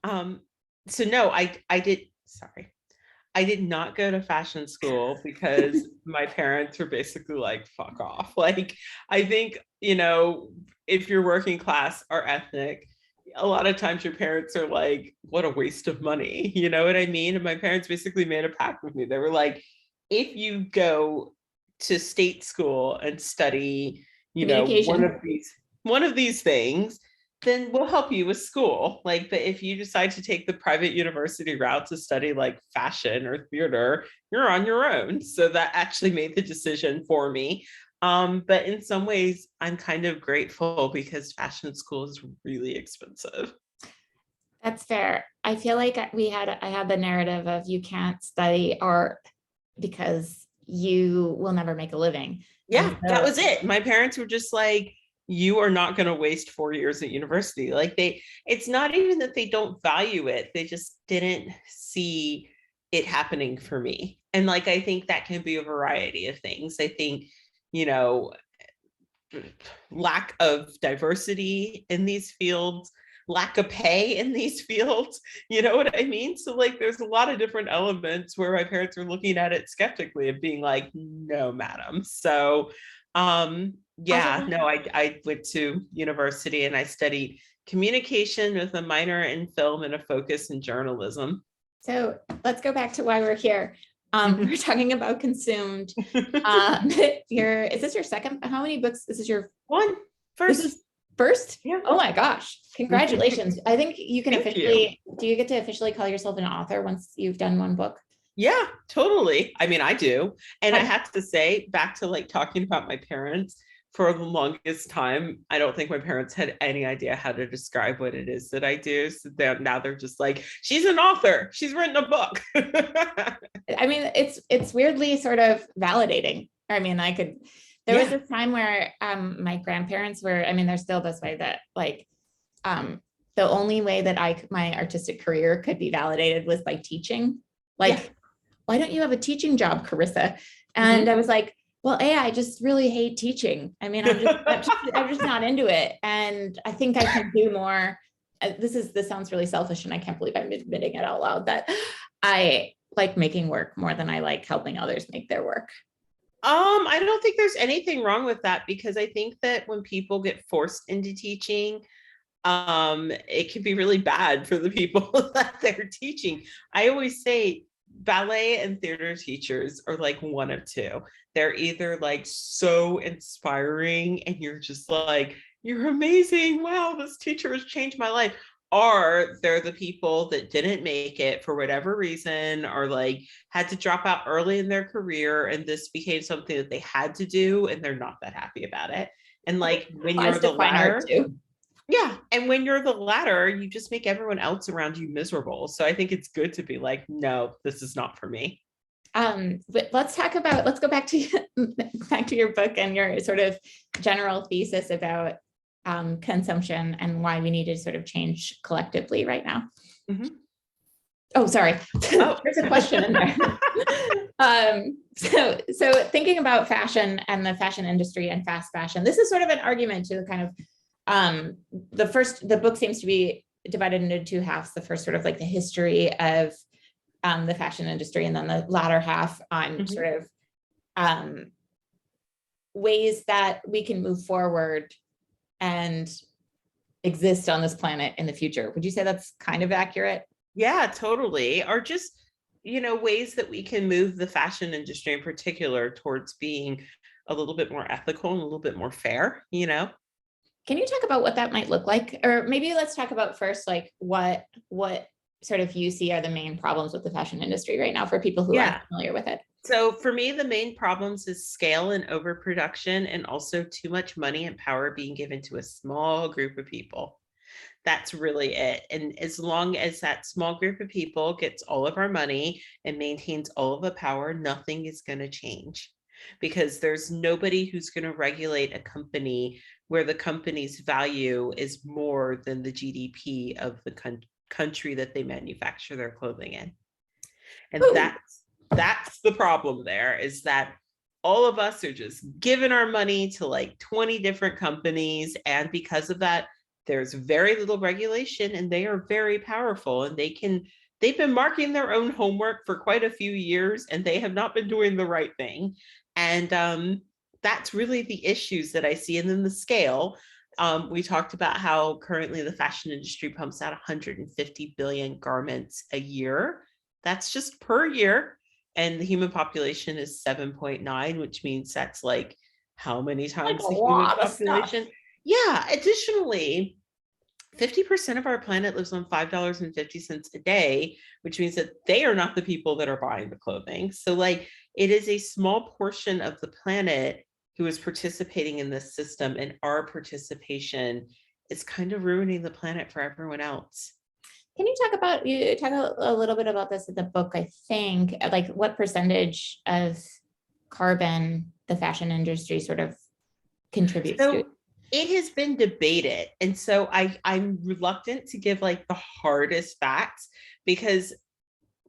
Um, so no, I did, sorry. I did not go to fashion school because my parents were basically like, fuck off. Like, I think, if you're working class or ethnic, a lot of times your parents are like, what a waste of money. You know what I mean? And my parents basically made a pact with me. They were like, if you go to state school and study, Communication. one of these things, then we'll help you with school. Like, but if you decide to take the private university route to study like fashion or theater, you're on your own. So that actually made the decision for me. But in some ways, I'm kind of grateful because fashion school is really expensive. That's fair. I feel like I had the narrative of you can't study art because you will never make a living. And Yeah, that so was it. My parents were just like, you are not going to waste 4 years at university. Like it's not even that they don't value it. They just didn't see it happening for me. And like, I think that can be a variety of things. I think, you know, lack of diversity in these fields, lack of pay in these fields, you know what I mean? So like there's a lot of different elements where my parents were looking at it skeptically and being like, no, madam. So also, yeah, no, I went to university and I studied communication with a minor in film and a focus in journalism. so let's go back to why we're here. We're talking about consumed. Is this your second? How many books? This is your One this first. is first? Yeah. Oh my gosh. Congratulations. I think you can Thank officially, you. do you get to officially call yourself an author once you've done one book? Yeah, totally. I mean, I do. And I have to say, back to like talking about my parents, for the longest time, I don't think my parents had any idea how to describe what it is that I do. So now they're just like, she's an author. She's written a book. I mean, it's weirdly sort of validating. I mean, there was this time where my grandparents were, I mean, they're still this way, that like the only way that my artistic career could be validated was by teaching. Like, why don't you have a teaching job, Carissa? And I was like, well, I just really hate teaching. I mean, I'm just not into it. And I think I can do more. This sounds really selfish, and I can't believe I'm admitting it out loud, that I like making work more than I like helping others make their work. I don't think there's anything wrong with that, because I think that when people get forced into teaching, it can be really bad for the people that they're teaching. I always say ballet and theater teachers are like one of two. They're either like so inspiring and you're just like, you're amazing. Wow, this teacher has changed my life. Or they're the people that didn't make it for whatever reason, or like had to drop out early in their career and this became something that they had to do and they're not that happy about it. And like when you're the latter, yeah. And when you're the latter, you just make everyone else around you miserable. So I think it's good to be like, no, this is not for me. But let's go back to your book and your sort of general thesis about consumption and why we need to sort of change collectively right now. Mm-hmm. Oh, sorry. Oh. There's a question in there. So thinking about fashion and the fashion industry and fast fashion, this is sort of an argument to the kind of the book seems to be divided into two halves. The first sort of like the history of the fashion industry, and then the latter half on sort of ways that we can move forward and exist on this planet in the future. Would you say that's kind of accurate? Yeah, totally. Or just, ways that we can move the fashion industry in particular towards being a little bit more ethical and a little bit more fair, Can you talk about what that might look like? Or maybe let's talk about first, like what sort of you see are the main problems with the fashion industry right now for people who aren't familiar with it. So for me, the main problems is scale and overproduction, and also too much money and power being given to a small group of people. That's really it. And as long as that small group of people gets all of our money and maintains all of the power, nothing is going to change, because there's nobody who's going to regulate a company where the company's value is more than the GDP of the country that they manufacture their clothing in. And that's the problem there, is that all of us are just giving our money to like 20 different companies. And because of that, there's very little regulation and they are very powerful, and they've been marking their own homework for quite a few years and they have not been doing the right thing. And that's really the issues that I see. And then the scale. We talked about how currently the fashion industry pumps out 150 billion garments a year. That's just per year. And the human population is 7.9, which means that's like how many Like times a the human lot of stuff. population? Yeah. Additionally, 50% of our planet lives on $5.50 a day, which means that they are not the people that are buying the clothing. So, like, it is a small portion of the planet who is participating in this system, and our participation is kind of ruining the planet for everyone else. Can you talk a little bit about this in the book, I think, like what percentage of carbon the fashion industry sort of contributes to? So it has been debated. And so I'm reluctant to give like the hardest facts, because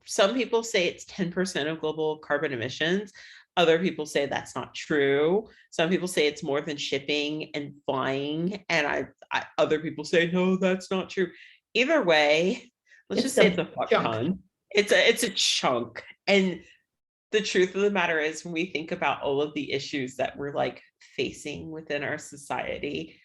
some people say it's 10% of global carbon emissions. Other people say that's not true. Some people say it's more than shipping and flying. And other people say, no, that's not true. Either way, let's It's just say it's a a fuck chunk. ton. It's a chunk. And the truth of the matter is, when we think about all of the issues that we're like facing within our society,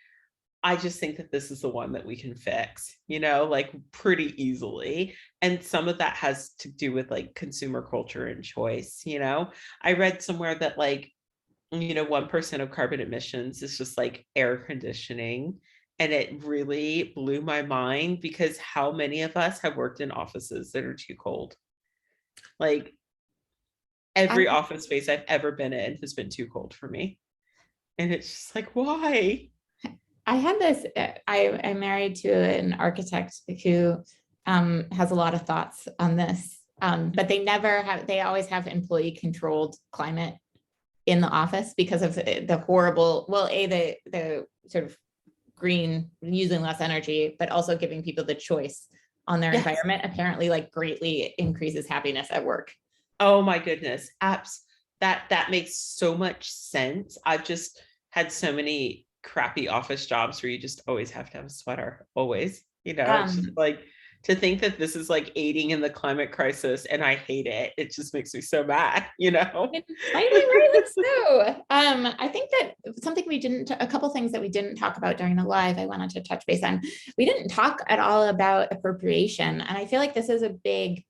I just think that this is the one that we can fix, like pretty easily. And some of that has to do with like consumer culture and choice. I read somewhere that like, 1% of carbon emissions is just like air conditioning. And it really blew my mind, because how many of us have worked in offices that are too cold? Like, I, every office space I've ever been in has been too cold for me. And it's just like, why? I had this, I'm married to an architect who has a lot of thoughts on this, but they always have employee controlled climate in the office because of the horrible, well, the sort of green, using less energy, but also giving people the choice on their Yes. environment apparently like greatly increases happiness at work. Oh my goodness. Apps. That makes so much sense. I've just had so many crappy office jobs where you just always have to have a sweater. Always. It's just like, to think that this is like aiding in the climate crisis, and I hate it. It just makes me so mad, Slightly rightly so. I think that a couple things that we didn't talk about during the live, I wanted to touch base on. We didn't talk at all about appropriation. And I feel like this is a big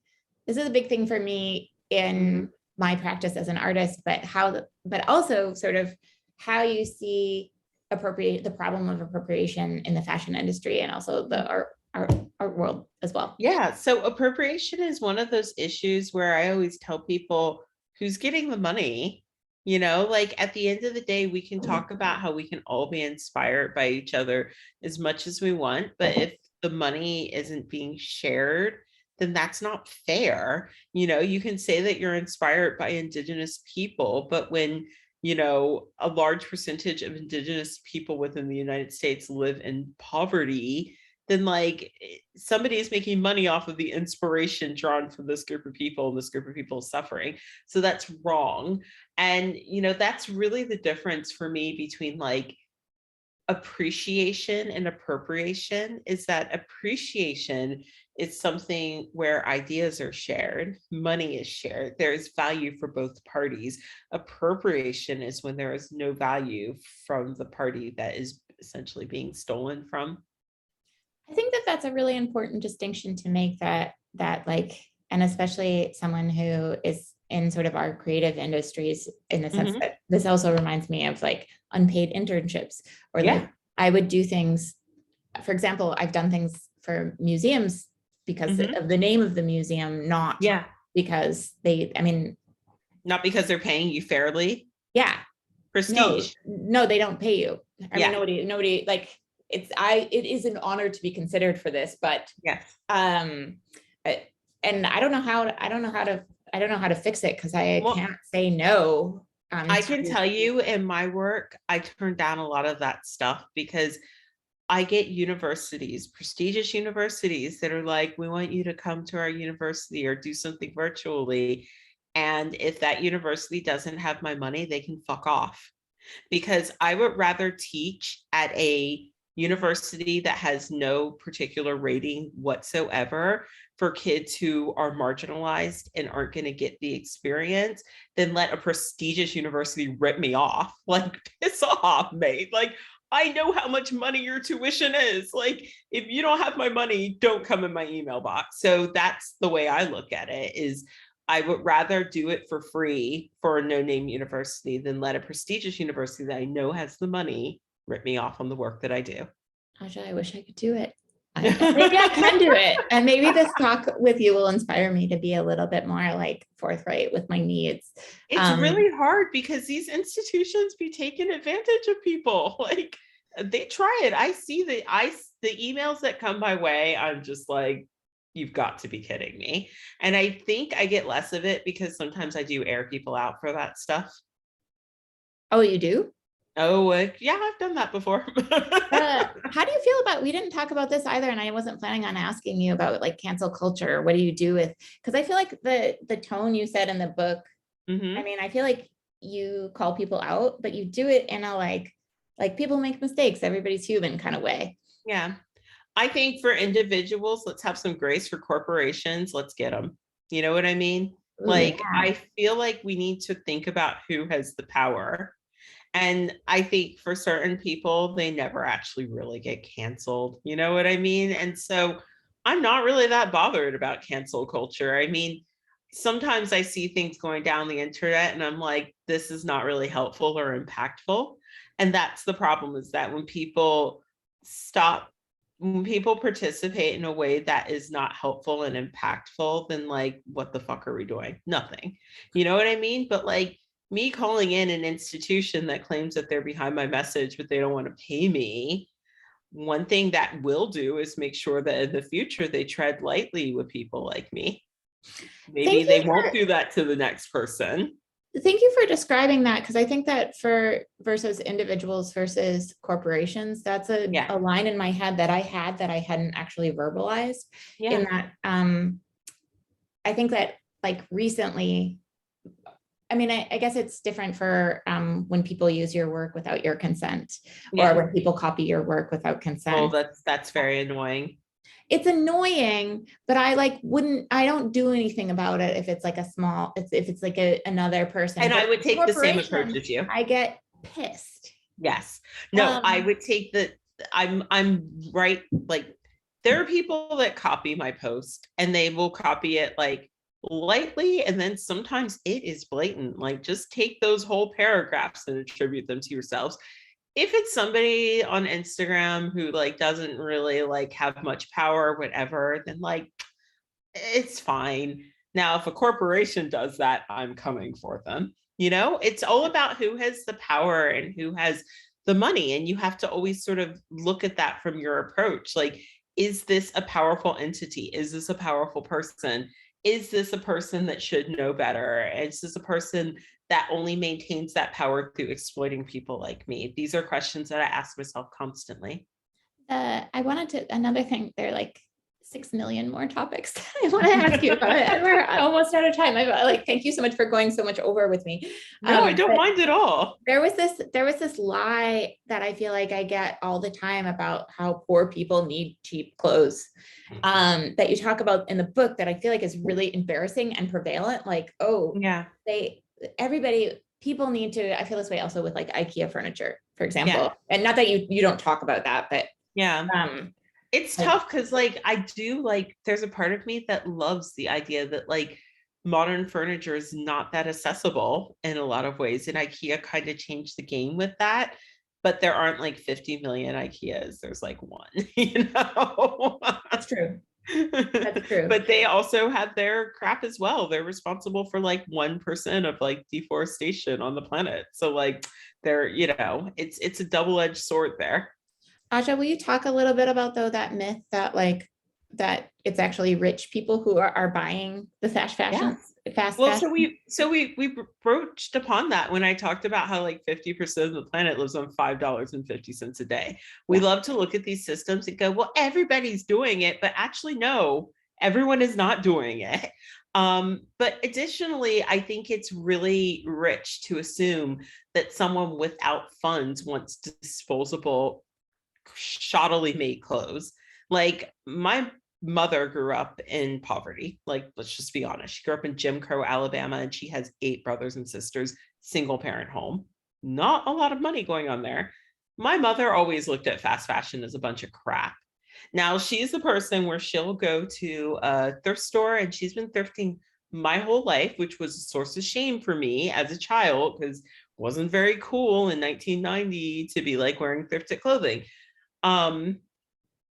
thing for me in my practice as an artist, but also sort of how you see the problem of appropriation in the fashion industry, and also the art world as well. Yeah. So appropriation is one of those issues where I always tell people, who's getting the money. Like, at the end of the day, we can talk about how we can all be inspired by each other as much as we want, but if the money isn't being shared, then that's not fair. You can say that you're inspired by Indigenous people, but when a large percentage of Indigenous people within the United States live in poverty, then like somebody is making money off of the inspiration drawn from this group of people, and this group of people is suffering. So that's wrong. And that's really the difference for me between like appreciation and appropriation, is that appreciation is something where ideas are shared, money is shared, there is value for both parties. Appropriation is when there is no value from the party that is essentially being stolen from. I think that that's a really important distinction to make, that like, and especially someone who is in sort of our creative industries, in the sense that this also reminds me of like unpaid internships, or like I would do things, for example, I've done things for museums because of the name of the museum, not because not because they're paying you fairly. Yeah. Prestige. No, they don't pay you. I mean, nobody like, it is an honor to be considered for this, but and I don't know how to fix it, because I can't say no. I can tell you, in my work, I turn down a lot of that stuff, because I get universities, prestigious universities, that are like, we want you to come to our university or do something virtually. And if that university doesn't have my money, they can fuck off, because I would rather teach at a university that has no particular rating whatsoever for kids who are marginalized and aren't going to get the experience than let a prestigious university rip me off. Like, piss off, mate. Like, I know how much money your tuition is. Like, if you don't have my money, don't come in my email box. So that's the way I look at it, is I would rather do it for free for a no-name university than let a prestigious university that I know has the money rip me off on the work that I do. Aja, I wish I could do it. Maybe I can do it. And maybe this talk with you will inspire me to be a little bit more like forthright with my needs. It's really hard because these institutions be taking advantage of people. Like, they try it. I see the emails that come my way. I'm just like, you've got to be kidding me. And I think I get less of it because sometimes I do air people out for that stuff. Oh, you do? Oh, yeah, I've done that before. How do you feel about, we didn't talk about this either, and I wasn't planning on asking you about like cancel culture. What do you do with, because I feel like the tone you said in the book, Mhm. I mean, I feel like you call people out, but you do it in a like people make mistakes, everybody's human kind of way. Yeah. I think for individuals, let's have some grace. For corporations, let's get them. You know what I mean? Ooh, Like, yeah. I feel like we need to think about who has the power. And I think for certain people, they never actually really get canceled. You know what I mean? And so I'm not really that bothered about cancel culture. I mean, sometimes I see things going down the internet and I'm like, this is not really helpful or impactful. And that's the problem, is that stop, when people participate in a way that is not helpful and impactful, then like, what the fuck are we doing? Nothing. You know what I mean? But like, me calling in an institution that claims that they're behind my message, but they don't want to pay me, one thing that will do is make sure that in the future they tread lightly with people like me. Maybe they won't do that to the next person. Thank you for describing that, because I think that for versus individuals versus corporations, that's a line in my head that I hadn't actually verbalized. Yeah. In that, I think that like recently, I mean, I guess it's different for when people use your work without your consent, or when people copy your work without consent. Well, that's very annoying. It's annoying, but I don't do anything about it if it's like if it's like another person. And but I would take the same approach as you. I get pissed. Yes. No, I would take I'm right. Like, there are people that copy my post and they will copy it like lightly, and then sometimes it is blatant. Like, just take those whole paragraphs and attribute them to yourselves. If it's somebody on Instagram who like doesn't really like have much power or whatever, then like, it's fine. Now, if a corporation does that, I'm coming for them. You know, it's all about who has the power and who has the money. And you have to always sort of look at that from your approach. Like, is this a powerful entity? Is this a powerful person? Is this a person that should know better? Is this a person that only maintains that power through exploiting people like me? These are questions that I ask myself constantly. I wanted to, another thing, there are like 6 million more topics I want to ask you about it. And we're almost out of time. Thank you so much for going so much over with me. No, I don't mind at all. There was this lie that I feel like I get all the time about how poor people need cheap clothes, that you talk about in the book, that I feel like is really embarrassing and prevalent. Like, oh, yeah, people need to, I feel this way also with like IKEA furniture, for example. And not that you don't talk about that, but it's tough because like I do, like, there's a part of me that loves the idea that like modern furniture is not that accessible in a lot of ways, and IKEA kind of changed the game with that. But there aren't like 50 million IKEAs. There's like one, you know. That's true. That's true. But they also have their crap as well. They're responsible for like 1% of like deforestation on the planet. So like, they're, you know, it's a double-edged sword there. Aja, will you talk a little bit about though that myth that like that it's actually rich people who are buying the fast fashion? Fast fashion? So we broached upon that when I talked about how like 50% of the planet lives on $5.50 a day. We love to look at these systems and go, well, everybody's doing it, but actually no, everyone is not doing it. But additionally, I think it's really rich to assume that someone without funds wants disposable shoddily made clothes. Like my mother grew up in poverty. Like, let's just be honest. She grew up in Jim Crow, Alabama, and she has 8 brothers and sisters, single parent home. Not a lot of money going on there. My mother always looked at fast fashion as a bunch of crap. Now she's the person where she'll go to a thrift store, and she's been thrifting my whole life, which was a source of shame for me as a child because it wasn't very cool in 1990 to be like wearing thrifted clothing. Um,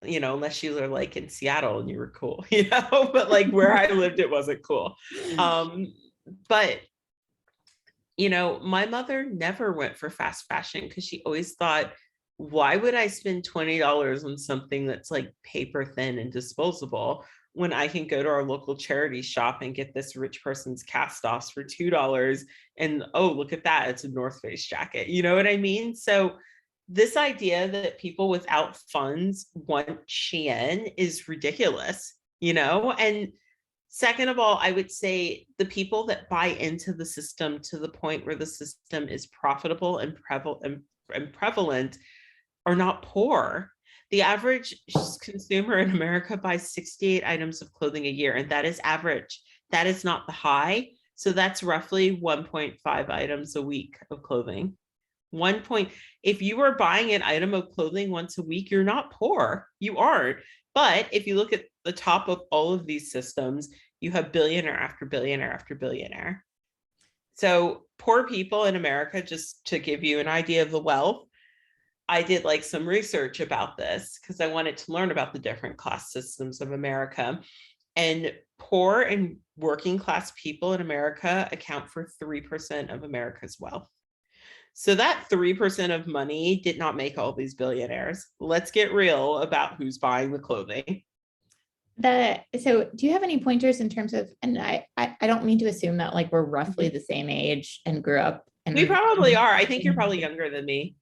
unless you were like in Seattle and you were cool, but like where I lived, it wasn't cool. But my mother never went for fast fashion because she always thought, why would I spend $20 on something that's like paper thin and disposable when I can go to our local charity shop and get this rich person's cast offs for $2? And oh, look at that, it's a North Face jacket. You know what I mean? So this idea that people without funds want Shein is ridiculous, and second of all, I would say the people that buy into the system to the point where the system is profitable and prevalent are not poor. The average consumer in America buys 68 items of clothing a year, and that is average. That is not the high. So that's roughly 1.5 items a week of clothing. If you are buying an item of clothing once a week, you're not poor. You aren't. But if you look at the top of all of these systems, you have billionaire after billionaire after billionaire. So poor people in America, just to give you an idea of the wealth, I did like some research about this because I wanted to learn about the different class systems of America. And poor and working class people in America account for 3% of America's wealth. So that 3% of money did not make all these billionaires. Let's get real about who's buying the clothing. So do you have any pointers in terms of, and I don't mean to assume that like we're roughly the same age and grew up. And we probably are. I think you're probably younger than me.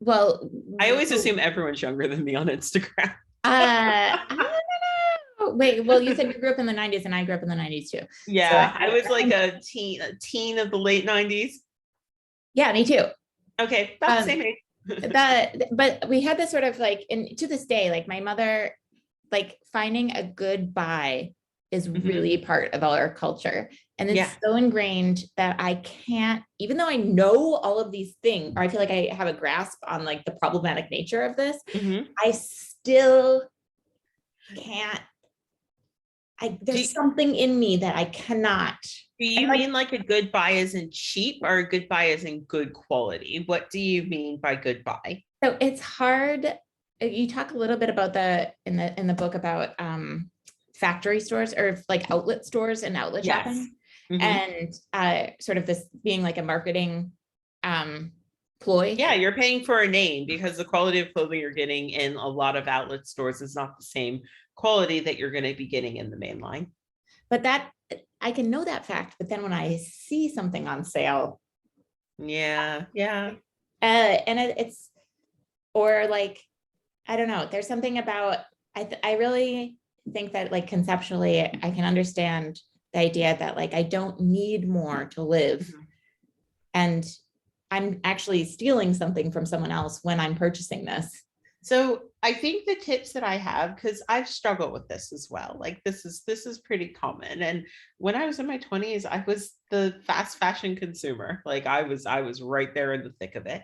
Well, I always assume everyone's younger than me on Instagram. I don't know. Wait, well, you said you grew up in the 90s and I grew up in the 90s too. Yeah, so I was like a teen of the late 90s. Yeah, me too. Okay, about the same age. But we had this sort of like, and to this day, like my mother, like finding a good buy is really part of our culture. And it's so ingrained that I can't, even though I know all of these things, or I feel like I have a grasp on like the problematic nature of this, I still can't. There's something in me that I cannot. Do you mean like a good buy is in cheap or a good buy is in good quality? What do you mean by good buy? So it's hard. You talk a little bit about in the book about factory stores or like outlet stores and outlet shopping, and sort of this being like a marketing ploy. Yeah, you're paying for a name because the quality of clothing you're getting in a lot of outlet stores is not the same quality that you're going to be getting in the main line. But that I can know that fact, but then when I see something on sale, and it's, or like, I don't know, there's something about, I really think that like conceptually, I can understand the idea that like, I don't need more to live. And I'm actually stealing something from someone else when I'm purchasing this. So I think the tips that I have, because I've struggled with this as well, like this is pretty common. And when I was in my 20s, I was the fast fashion consumer. Like I was right there in the thick of it.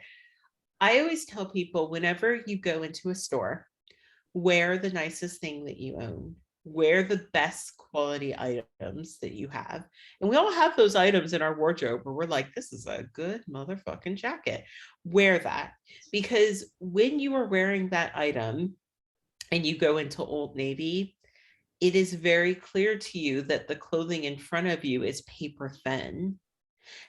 I always tell people, whenever you go into a store, wear the nicest thing that you own, wear the best quality items that you have. And we all have those items in our wardrobe where we're like, this is a good motherfucking jacket. Wear that, because when you are wearing that item and you go into Old Navy, it is very clear to you that the clothing in front of you is paper thin.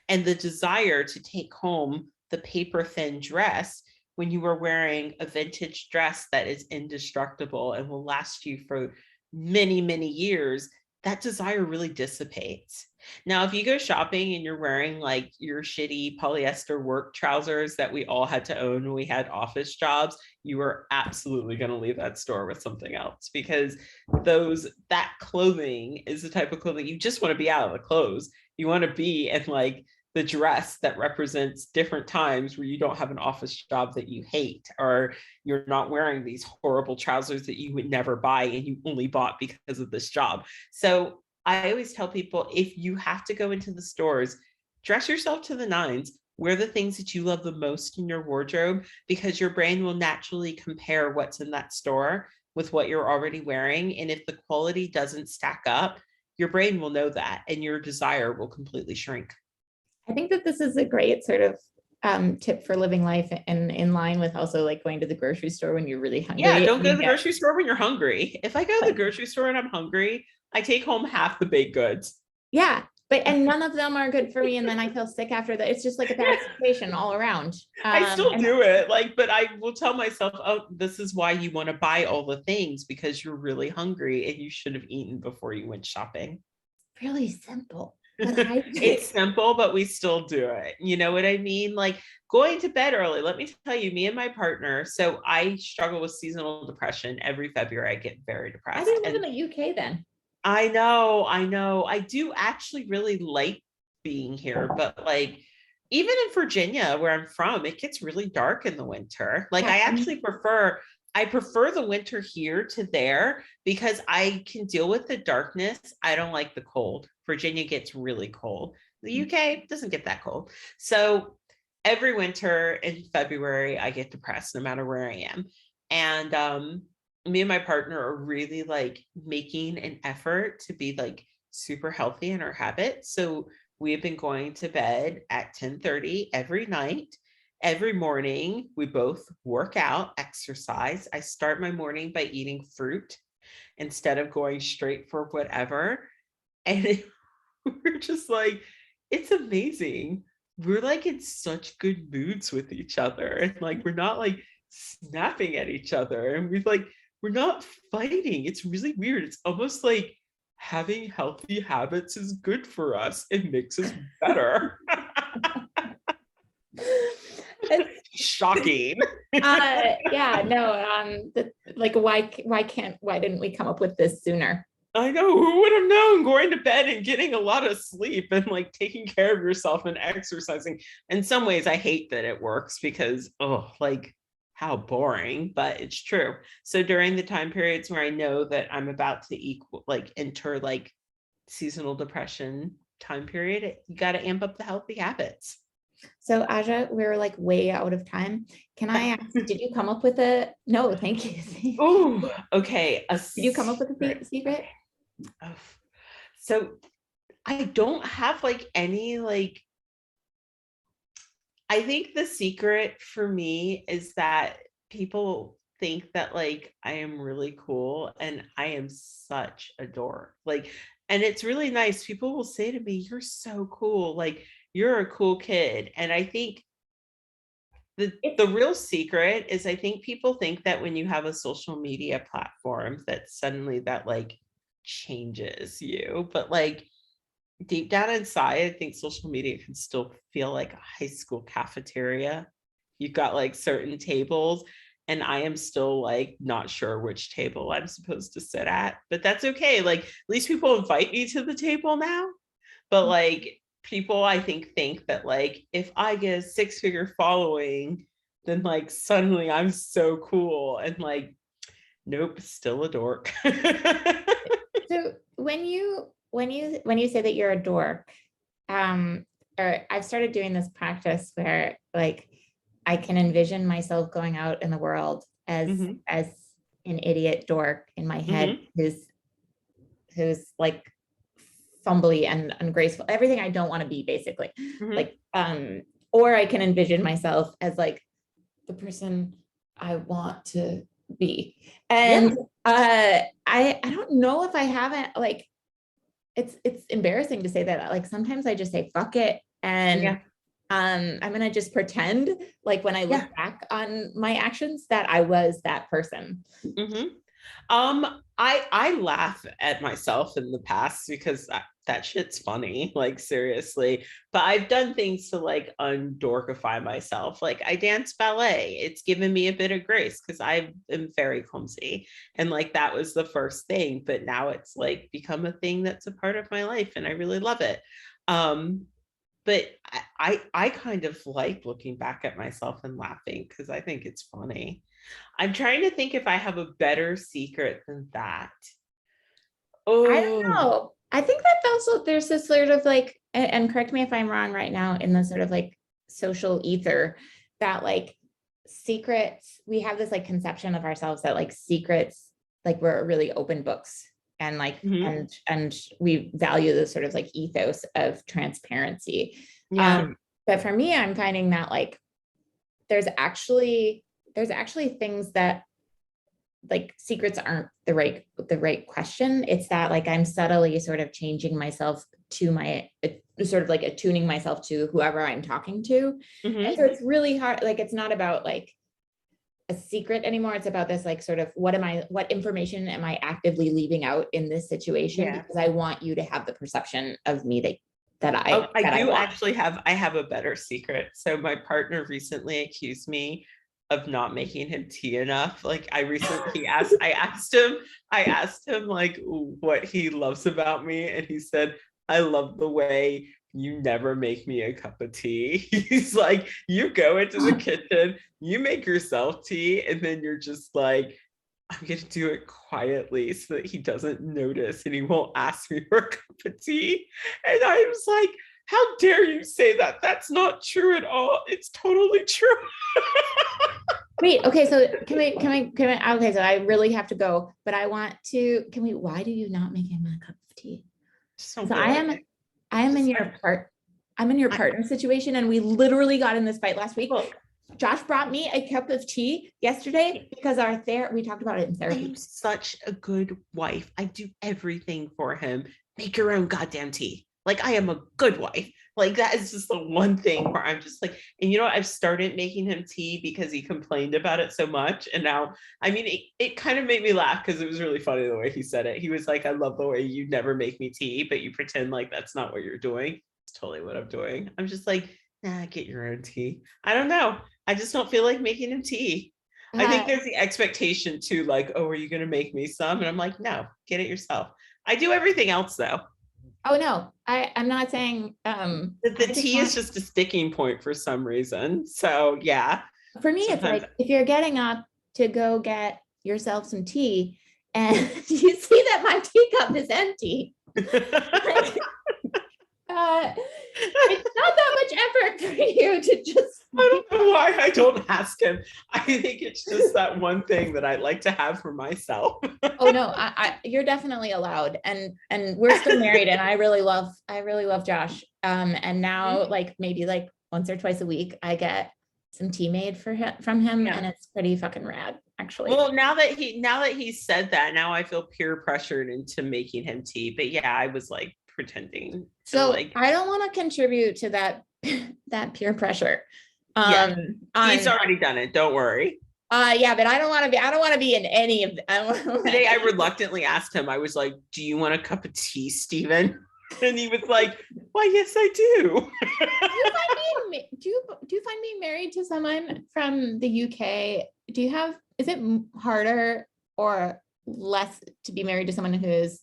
And the desire to take home the paper thin dress when you are wearing a vintage dress that is indestructible and will last you for many, many years, that desire really dissipates. Now, if you go shopping and you're wearing like your shitty polyester work trousers that we all had to own when we had office jobs, you are absolutely going to leave that store with something else, because that clothing is the type of clothing you just want to be out of the clothes. You want to be in like the dress that represents different times where you don't have an office job that you hate, or you're not wearing these horrible trousers that you would never buy and you only bought because of this job. So I always tell people, if you have to go into the stores, dress yourself to the nines, wear the things that you love the most in your wardrobe, because your brain will naturally compare what's in that store with what you're already wearing. And if the quality doesn't stack up, your brain will know that and your desire will completely shrink. I think that this is a great sort of tip for living life, and in line with also like going to the grocery store when you're really hungry. Yeah, don't go to the grocery store when you're hungry. If I go to the grocery store and I'm hungry, I take home half the baked goods. Yeah, and none of them are good for me, and then I feel sick after that. It's just like a bad situation all around. I still do it, like, but I will tell myself, oh, this is why you want to buy all the things, because you're really hungry and you should have eaten before you went shopping. Really simple. It's simple, but we still do it. You know what I mean? Like going to bed early. Let me tell you, me and my partner. So I struggle with seasonal depression. Every February, I get very depressed. I didn't live in the UK then. I know. I do actually really like being here, but like even in Virginia, where I'm from, it gets really dark in the winter. Like I actually prefer the winter here to there because I can deal with the darkness. I don't like the cold. Virginia gets really cold. The UK doesn't get that cold. So every winter in February, I get depressed no matter where I am. And me and my partner are really like making an effort to be like super healthy in our habits. So we have been going to bed at 10:30 every night. Every morning, we both work out, exercise. I start my morning by eating fruit instead of going straight for whatever. And we're just like, it's amazing. We're like in such good moods with each other. And like, we're not like snapping at each other. And we're not fighting. It's really weird. It's almost like having healthy habits is good for us. It makes us better. Shocking. Yeah, no, like why didn't we come up with this sooner? I know, who would have known? Going to bed and getting a lot of sleep and like taking care of yourself and exercising. In some ways, I hate that it works because, oh, like how boring, but it's true. So during the time periods where I know that I'm about to enter like seasonal depression time period, you got to amp up the healthy habits. So Aja, we're like way out of time. Can I ask, did you come up with no, thank you. Oh, okay. Did you come up with a secret? Oh. So I don't have like any like, I think the secret for me is that people think that like I am really cool and I am such a dork. Like, and it's really nice. People will say to me, "You're so cool. Like, you're a cool kid." And I think the real secret is I think people think that when you have a social media platform that suddenly that like changes you. But like deep down inside, I think social media can still feel like a high school cafeteria. You've got like certain tables, and I am still like not sure which table I'm supposed to sit at, but that's okay. Like at least people invite me to the table now. But like people I think that like if I get a 6-figure following, then like suddenly I'm so cool, and like nope, still a dork. So when you say that you're a dork, or I've started doing this practice where like I can envision myself going out in the world as as an idiot dork in my head who's like fumbly and ungraceful, everything I don't want to be, basically. Like or I can envision myself as like the person I want to be. And I don't know if I haven't, like it's embarrassing to say that, like sometimes I just say fuck it, and I'm gonna just pretend like when I look back on my actions that I was that person. I laugh at myself in the past because that shit's funny, like seriously. But I've done things to like undorkify myself. Like I dance ballet. It's given me a bit of grace because I am very clumsy. And like that was the first thing. But now it's like become a thing that's a part of my life and I really love it. but I kind of like looking back at myself and laughing because I think it's funny. I'm trying to think if I have a better secret than that. I don't Oh, know. I think that also there's this sort of like, and correct me if I'm wrong right now, in the sort of like social ether, that like secrets, we have this like conception of ourselves that like secrets, like we're really open books, and like mhm. and we value this sort of like ethos of transparency. Yeah. But for me, I'm finding that like there's actually things that like secrets aren't the right question. It's that like I'm subtly sort of changing myself to my sort of like attuning myself to whoever I'm talking to. And Mhm. so it's really hard. Like it's not about like a secret anymore. It's about this like sort of what information am I actively leaving out in this situation, Yeah. because I want you to have the perception of me Oh, I that I do want. actually have, I have a better secret. So my partner recently accused me of not making him tea enough. Like I asked him like what he loves about me, and he said, I love the way you never make me a cup of tea. He's like, you go into the kitchen, you make yourself tea, and then you're just like, I'm gonna do it quietly so that he doesn't notice and he won't ask me for a cup of tea. And I was like, how dare you say that? That's not true at all. It's totally true. Wait, okay, so okay, so I really have to go, but I want to, why do you not make him a cup of tea? Just don't So feel like it. I am in Just I'm in your I, partner situation, and we literally got in this fight last week. look, Josh brought me a cup of tea yesterday because we talked about it in I am therapy. such a good wife. I do everything for him. Make your own goddamn tea. Like I am a good wife. Like that is just the one thing where I'm just like, and you know what? I've started making him tea because he complained about it so much. And now, I mean, it kind of made me laugh because it was really funny the way he said it. He was like, I love the way you never make me tea, but you pretend like that's not what you're doing. It's totally what I'm doing. I'm just like, nah, get your own tea. I don't know. I just don't feel like making him tea. I think Uh, there's the expectation too, like, oh, are you going to make me some? And I'm like, no, get it yourself. I do everything else though. oh no, I'm not saying, The I just tea is want, just a sticking point for some reason. So yeah, for me, it's sometimes. like if you're getting up to go get yourself some tea and you see that my teacup is empty, like, uh, it's not that much effort for you to just. I don't know why I don't ask him. I think it's just that one thing that I like to have for myself. Oh no, you're definitely allowed, and we're still married, and I really love Josh. And now like maybe like once or twice a week, I get some tea made from him, Yeah. and it's pretty fucking rad, actually. Well, now that he said that, now I feel peer pressured into making him tea. But yeah, I was like pretending to So like, I don't want to contribute to that that peer pressure. yeah, he's On already done it. Don't worry. yeah, but I don't want to be in any of Today I reluctantly asked him, I was like, do you want a cup of tea, Stephen? And he was like, why, yes, I do. Do you find being married to someone from the UK? Is it harder or less to be married to someone who is,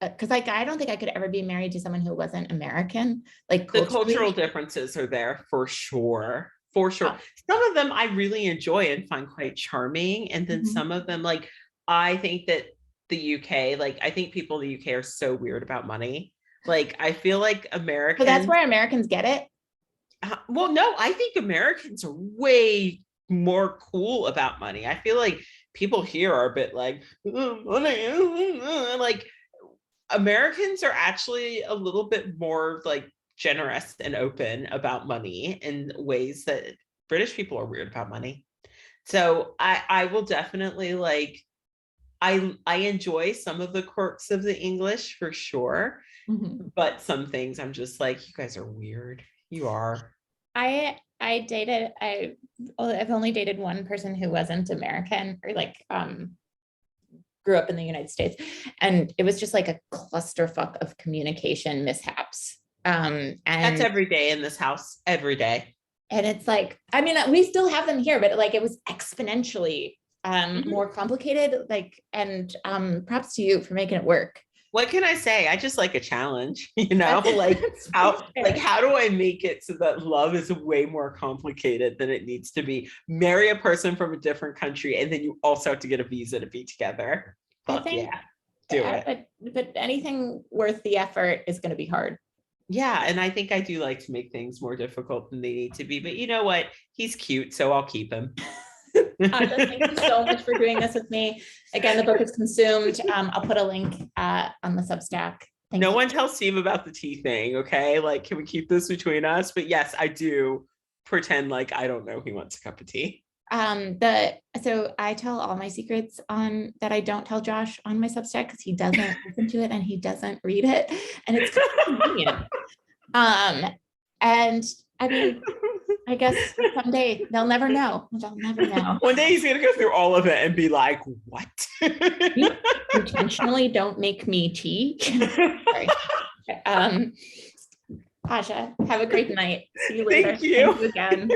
because like I don't think I could ever be married to someone who wasn't American, like The culturally. cultural differences are there for sure. For sure. Uh, Some of them I really enjoy and find quite charming. And then mhm. some of them, like, I think that the UK, like, I think people in the UK are so weird about money. Like, I feel like So that's Americans, where Americans get it. well, no, I think Americans are way more cool about money. I feel like people here are a bit like, "Oh, money, like Americans are actually a little bit more like generous and open about money in ways that British people are weird about money. So I will definitely like I enjoy some of the quirks of the English for sure, Mhm. but some things I'm just like, you guys are weird. You are. I've only dated one person who wasn't American, or like grew up in the United States, and it was just like a clusterfuck of communication mishaps. That's And every day in this house, every day. it's like, I mean, we still have them here, but like it was exponentially Mhm. more complicated. Like, and props to you for making it work. What can I say? I just like a challenge, you know, like That's how do I make it so that love is way more complicated than it needs to be? Marry a person from a different country, and then you also have to get a visa to be together. I Fuck think, yeah, do it. but anything worth the effort is going to be hard. Yeah, and I think I do like to make things more difficult than they need to be. But you know what? He's cute, so I'll keep him. Asha, thank you so much for doing this with me. Again, the book is consumed. I'll put a link on the Substack. Thank No you. one tells Steve about the tea thing, okay? Like, can we keep this between us? But yes, I do pretend like I don't know he wants a cup of tea. So I tell all my secrets on that I don't tell Josh on my Substack because he doesn't listen to it and he doesn't read it, and it's kind of convenient. And I mean, I guess someday they'll never know. They'll never know. One day he's gonna go through all of it and be like, "What?" You intentionally don't make me tea. Sorry. Asha, have a great night. See you later. Thank you. Thank you again.